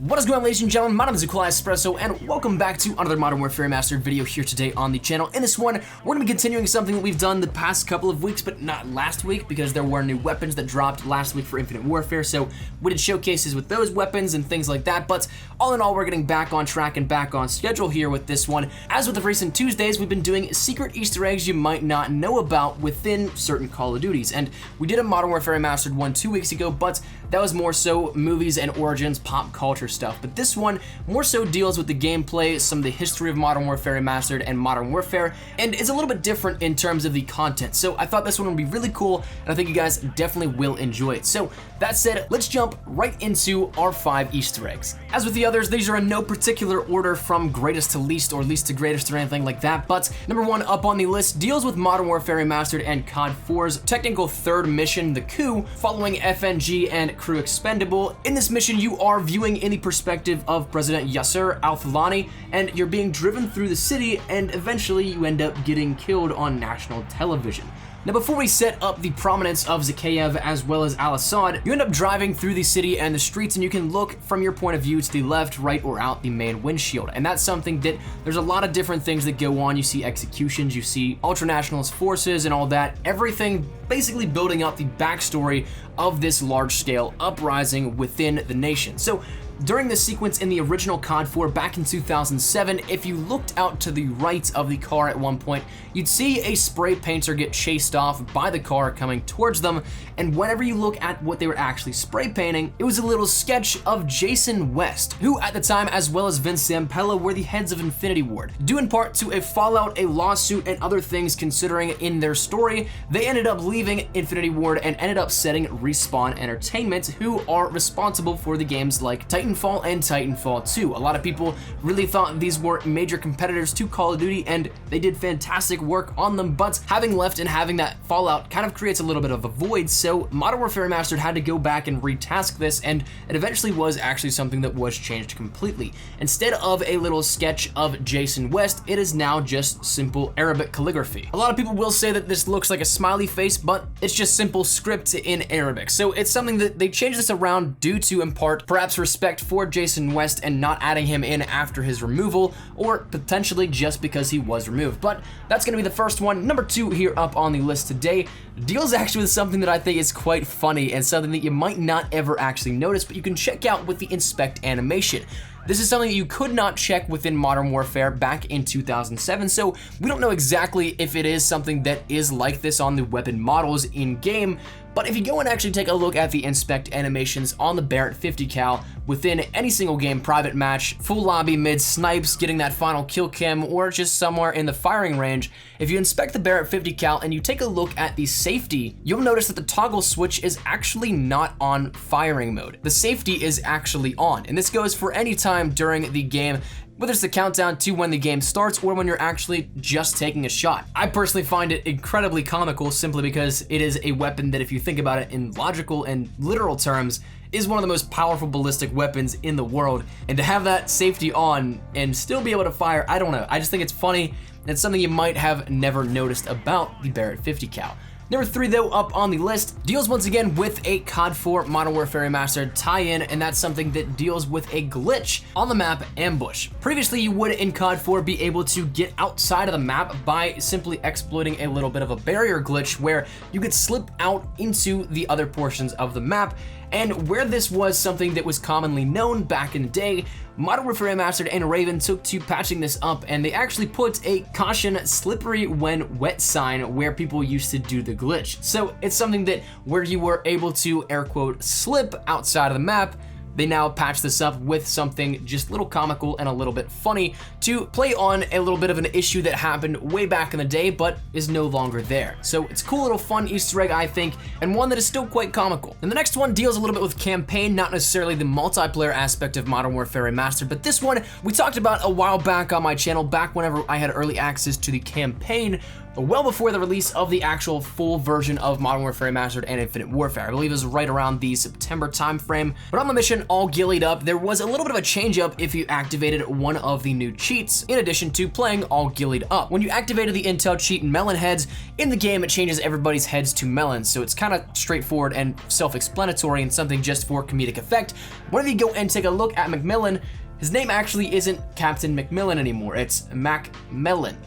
What is going on, ladies and gentlemen? My name is Espresso, and welcome back to another Modern Warfare Remastered video here today on the channel. In this one, we're going to be continuing something that we've done the past couple of weeks, but not last week, because there were new weapons that dropped last week for Infinite Warfare, so we did showcases with those weapons and things like that, but all in all, we're getting back on track and back on schedule here with this one. As with the recent Tuesdays, we've been doing secret Easter eggs you might not know about within certain Call of Duties, and we did a Modern Warfare Remastered one 2 weeks ago, but that was more so movies and origins, pop culture stuff. But this one more so deals with the gameplay, some of the history of Modern Warfare Remastered and Modern Warfare, and it's a little bit different in terms of the content. So I thought this one would be really cool, and I think you guys definitely will enjoy it. So that said, let's jump right into our 5 Easter eggs. As with the others, these are in no particular order from greatest to least or least to greatest or anything like that, but number 1 up on the list deals with Modern Warfare Remastered and COD 4's technical third mission, The Coup, following FNG and Crew Expendable. In this mission, you are viewing in the perspective of President Yasser Al-Thulani, and you're being driven through the city, and eventually you end up getting killed on national television. Now, before we set up the prominence of Zakhaev as well as Al-Assad, you end up driving through the city and the streets, and you can look from your point of view to the left, right, or out the main windshield. And that's something that there's a lot of different things that go on. You see executions, you see ultranationalist forces and all that, everything basically building up the backstory of this large-scale uprising within the nation. So during this sequence in the original COD 4 back in 2007, if you looked out to the right of the car at one point, you'd see a spray painter get chased off by the car coming towards them, and whenever you look at what they were actually spray painting, it was a little sketch of Jason West, who at the time, as well as Vince Zampella, were the heads of Infinity Ward. Due in part to a fallout, a lawsuit, and other things considering in their story, they ended up leaving Infinity Ward and ended up setting Respawn Entertainment, who are responsible for the games like Titanfall and Titanfall 2. A lot of people really thought these were major competitors to Call of Duty, and they did fantastic work on them, but having left and having that fallout kind of creates a little bit of a void, so Modern Warfare Remastered had to go back and retask this, and it eventually was actually something that was changed completely. Instead of a little sketch of Jason West, it is now just simple Arabic calligraphy. A lot of people will say that this looks like a smiley face, but it's just simple script in Arabic, so it's something that they changed this around due to, in part, perhaps respect for Jason West and not adding him in after his removal, or potentially just because he was removed. But that's going to be the first one. Number 2 here up on the list today deals actually with something that I think is quite funny and something that you might not ever actually notice, but you can check out with the inspect animation. This is something that you could not check within Modern Warfare back in 2007, so we don't know exactly if it is something that is like this on the weapon models in-game, but if you go and actually take a look at the inspect animations on the Barrett 50 cal within any single game, private match, full lobby, mid snipes, getting that final kill cam, or just somewhere in the firing range, if you inspect the Barrett 50 cal and you take a look at the safety, you'll notice that the toggle switch is actually not on firing mode. The safety is actually on, and this goes for any time during the game, whether it's the countdown to when the game starts or when you're actually just taking a shot. I personally find it incredibly comical simply because it is a weapon that, if you think about it in logical and literal terms, is one of the most powerful ballistic weapons in the world, and to have that safety on and still be able to fire, I don't know, I just think it's funny, and it's something you might have never noticed about the Barrett 50 cal. Number 3, though, up on the list, deals once again with a COD 4 Modern Warfare Remastered tie-in, and that's something that deals with a glitch on the map Ambush. Previously, you would in COD 4 be able to get outside of the map by simply exploiting a little bit of a barrier glitch where you could slip out into the other portions of the map. And where this was something that was commonly known back in the day, Modern Warfare Remastered and Raven took to patching this up, and they actually put a caution slippery when wet sign where people used to do the glitch. So it's something that where you were able to, air quote, slip outside of the map, they now patch this up with something just a little comical and a little bit funny to play on a little bit of an issue that happened way back in the day but is no longer there. So it's a cool little fun Easter egg, I think, and one that is still quite comical. And the next one deals a little bit with campaign, not necessarily the multiplayer aspect of Modern Warfare Remastered, but this one we talked about a while back on my channel, back whenever I had early access to the campaign, well before the release of the actual full version of Modern Warfare Remastered and Infinite Warfare. I believe it was right around the September time frame. But on the mission All Gillied Up, there was a little bit of a change up if you activated one of the new cheats, in addition to playing All Gillied Up. When you activated the intel cheat Melon Heads, in the game it changes everybody's heads to melons, so it's kind of straightforward and self-explanatory and something just for comedic effect. Whenever you go and take a look at McMillan, his name actually isn't Captain McMillan anymore, it's Mac Melon.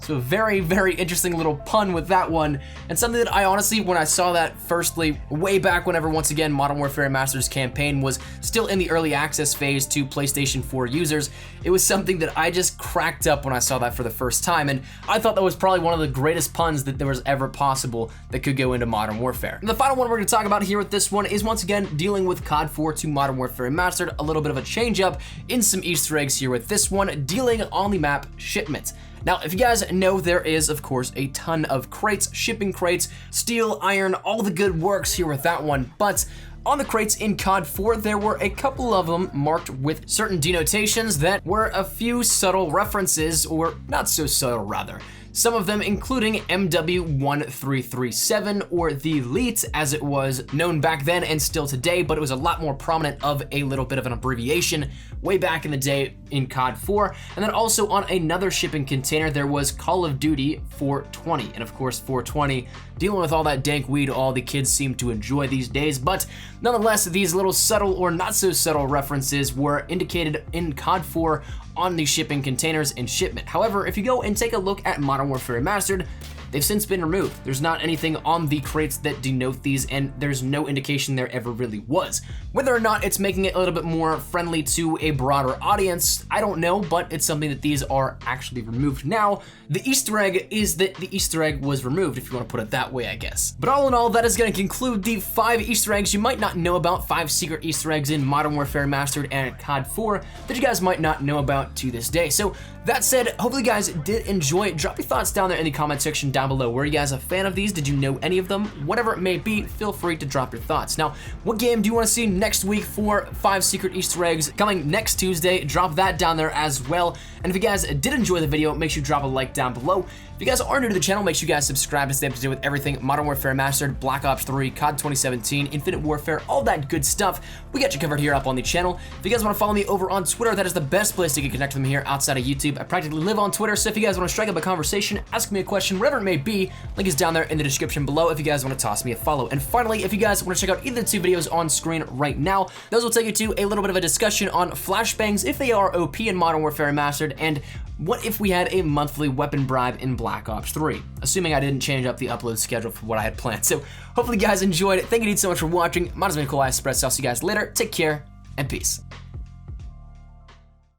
So a very, very interesting little pun with that one, and something that I honestly, when I saw that firstly, way back whenever, once again, Modern Warfare Remastered's campaign was still in the early access phase to PlayStation 4 users, it was something that I just cracked up when I saw that for the first time, and I thought that was probably one of the greatest puns that there was ever possible that could go into Modern Warfare. And the final one we're going to talk about here with this one is, once again, dealing with COD 4 to Modern Warfare Remastered, a little bit of a change up in some Easter eggs here with this one, dealing on the map Shipment. Now, if you guys know, there is, of course, a ton of crates, shipping crates, steel, iron, all the good works here with that one, but on the crates in COD 4, there were a couple of them marked with certain denotations that were a few subtle references, or not so subtle rather. Some of them including MW1337, or the Elite as it was known back then and still today, but it was a lot more prominent of a little bit of an abbreviation way back in the day in COD 4. And then also on another shipping container, there was Call of Duty 420. And of course, 420, dealing with all that dank weed all the kids seem to enjoy these days. But nonetheless, these little subtle or not so subtle references were indicated in COD 4 on the shipping containers in Shipment. However, if you go and take a look at Modern Warfare Remastered, they've since been removed. There's not anything on the crates that denote these, and there's no indication there ever really was. Whether or not it's making it a little bit more friendly to a broader audience, I don't know, but it's something that these are actually removed now. The Easter egg is that the Easter egg was removed, if you want to put it that way, I guess. But all in all, that is going to conclude the 5 Easter eggs you might not know about, 5 secret Easter eggs in Modern Warfare Remastered and COD 4 that you guys might not know about to this day. So that said, hopefully you guys did enjoy it. Drop your thoughts down there in the comment section down below. Were you guys a fan of these? Did you know any of them? Whatever it may be, feel free to drop your thoughts. Now, what game do you want to see next week for 5 secret Easter eggs coming next Tuesday? Drop that down there as well. And if you guys did enjoy the video, make sure you drop a like down below. If you guys are new to the channel, make sure you guys subscribe to stay up to date with everything Modern Warfare Remastered, Black Ops 3, COD 2017, Infinite Warfare, all that good stuff. We got you covered here up on the channel. If you guys want to follow me over on Twitter, that is the best place to get connected with me here outside of YouTube. I practically live on Twitter, so if you guys want to strike up a conversation, ask me a question, whatever it may be, link is down there in the description below if you guys want to toss me a follow. And finally, if you guys want to check out either of the 2 videos on screen right now, those will take you to a little bit of a discussion on flashbangs, if they are OP in Modern Warfare Remastered, and what if we had a monthly weapon bribe in Black Ops 3? Assuming I didn't change up the upload schedule for what I had planned. So hopefully you guys enjoyed it. Thank you so much for watching. My name is Melon Glitch. I'll see you guys later. Take care and peace.